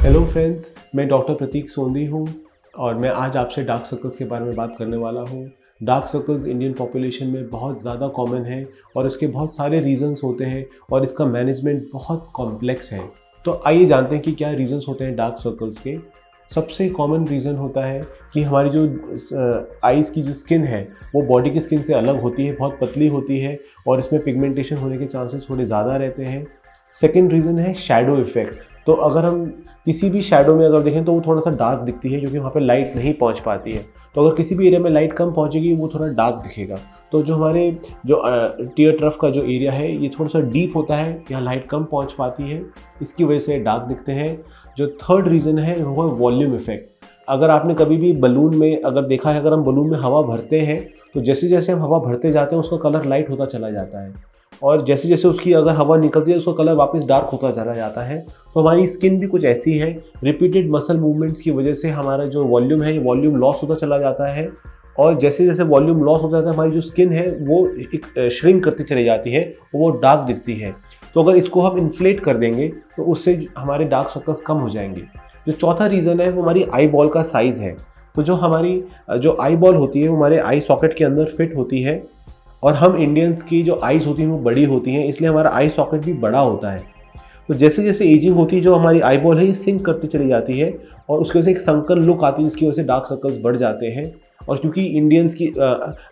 Hello friends, मैं doctor प्रतीक सोंधी हूँ और मैं आज आपसे डार्क सर्कल्स के बारे में बात करने वाला हूँ। डार्क सर्कल्स इंडियन पॉपुलेशन में बहुत ज़्यादा कॉमन है और इसके बहुत सारे रीजंस होते हैं और इसका मैनेजमेंट बहुत कॉम्प्लेक्स है। तो आइए जानते हैं कि क्या रीजंस होते हैं डार्क सर्कल्स के। सबसे कॉमन रीज़न होता है कि हमारी जो आइज़ की जो स्किन है वो बॉडी की स्किन से अलग होती है, बहुत पतली होती है और इसमें पिगमेंटेशन होने के चांसेस थोड़े ज़्यादा रहते हैं। सेकेंड रीज़न है शैडो इफ़ेक्ट। तो अगर हम किसी भी शैडो में अगर देखें तो वो थोड़ा सा डार्क दिखती है क्योंकि वहाँ पे लाइट नहीं पहुँच पाती है। तो अगर किसी भी एरिया में लाइट कम पहुँचेगी वो थोड़ा डार्क दिखेगा। तो जो हमारे जो टीयर ट्रफ का जो एरिया है ये थोड़ा सा डीप होता है, यहाँ लाइट कम पहुँच पाती है, इसकी वजह से डार्क दिखते हैं। जो थर्ड रीज़न है वो है वॉल्यूम इफेक्ट। अगर आपने कभी भी बलून में अगर देखा है, अगर हम बलून में हवा भरते हैं तो जैसे जैसे हम हवा भरते जाते हैं उसका कलर लाइट होता चला जाता है और जैसे जैसे उसकी अगर हवा निकलती है उसका कलर वापस डार्क होता चला जाता है। तो हमारी स्किन भी कुछ ऐसी है, रिपीटेड मसल मूवमेंट्स की वजह से हमारा जो वॉल्यूम है ये वॉल्यूम लॉस होता चला जाता है और जैसे जैसे वॉल्यूम लॉस होता जाता है हमारी जो स्किन है वो एक श्रिंक करती चली जाती है, वो डार्क दिखती है। तो अगर इसको हम इन्फ्लेट कर देंगे तो उससे हमारे डार्क सर्कल्स कम हो जाएंगे। जो चौथा रीज़न है वो हमारी आई बॉल का साइज़ है। तो जो हमारी जो आई बॉल होती है वो हमारे आई सॉकेट के अंदर फिट होती है और हम इंडियंस की जो आइज़ होती हैं वो बड़ी होती हैं, इसलिए हमारा आई सॉकेट भी बड़ा होता है। तो जैसे जैसे एजिंग होती है जो हमारी आई बॉल है ये सिंक करती चली जाती है और उसकी वजह से एक संकर लुक आती है जिसकी वजह से डार्क सर्कल्स बढ़ जाते हैं। और क्योंकि इंडियंस की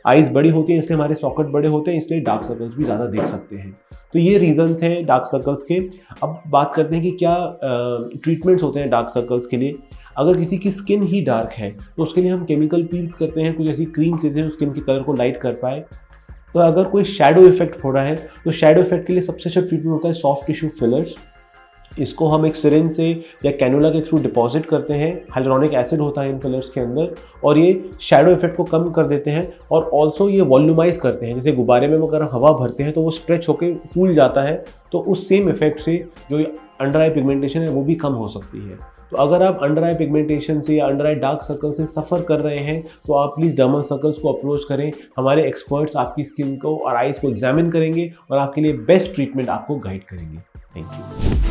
आइज़ बड़ी होती हैं इसलिए हमारे सॉकेट बड़े होते हैं, इसलिए डार्क सर्कल्स भी ज़्यादा देख सकते हैं। तो ये रीजंस हैं डार्क सर्कल्स के। अब बात करते हैं कि क्या ट्रीटमेंट्स होते हैं डार्क सर्कल्स के लिए। अगर किसी की स्किन ही डार्क है तो उसके लिए हम केमिकल पील्स करते हैं, कुछ ऐसी क्रीम देते हैं जो स्किन के कलर को लाइट कर पाए। तो अगर कोई शैडो इफेक्ट हो रहा है तो शैडो इफेक्ट के लिए सबसे अच्छा ट्रीटमेंट होता है सॉफ्ट टिश्यू फिलर्स। इसको हम एक सिरिंज से या कैनुला के थ्रू डिपॉजिट करते हैं। हाइलुरोनिक एसिड होता है इन फिलर्स के अंदर और ये शैडो इफेक्ट को कम कर देते हैं और ऑल्सो ये वॉल्यूमाइज करते हैं। जैसे गुब्बारे में अगर हम हवा भरते हैं तो वो स्ट्रेच होकर फूल जाता है, तो उस सेम इफेक्ट से जो अंडर आई पिगमेंटेशन है वो भी कम हो सकती है। तो अगर आप अंडर आई पिगमेंटेशन से या अंडर आई डार्क सर्कल से सफ़र कर रहे हैं तो आप प्लीज़ डर्मल सर्कल्स को अप्रोच करें। हमारे एक्सपर्ट्स आपकी स्किन को और आइज़ को एग्जामिन करेंगे और आपके लिए बेस्ट ट्रीटमेंट आपको गाइड करेंगे। Thank you.